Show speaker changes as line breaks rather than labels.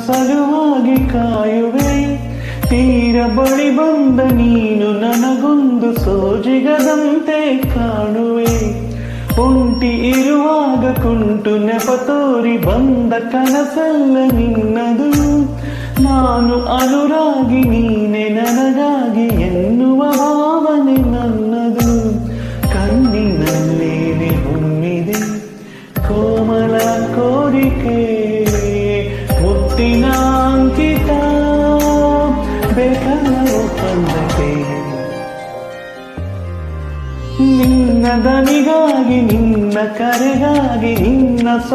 ಸಲುವಾಗಿ ಕಾಯುವೆ. ತೀರ ಬಳಿ ಬಂದ ನೀನು ನನಗೊಂದು ಸೋಜಿಗದಂತೆ ಕಾಣುವೆ. ಒಂಟಿ ಇರುವಾಗ ಕುಂಟು ನೆಪ ತೋರಿ ಬಂದ ಕನಸಲ್ಲ ನಿನ್ನದು. ನಾನು ಅನುರಾಗಿ ನೀನೆ ನನಗಾಗಿ ಎನ್ನುವ ಭಾವನೆ ನನ್ನದು. ಕಣ್ಣಿನಲ್ಲೇನೆ ಹೊಮ್ಮಿದೆ ಕೋಮಲ ಕೋರಿಕೆ, ಮುತ್ತಿನ ಅಂಕಿತ ಬೇಕಲ್ಲ ಒಪ್ಪಂದಕ್ಕೆ. ನಿನ್ನ ದನಿಗಾಗಿ ನಿನ್ನ ಕರೆಗಾಗಿ ನಿನ್ನ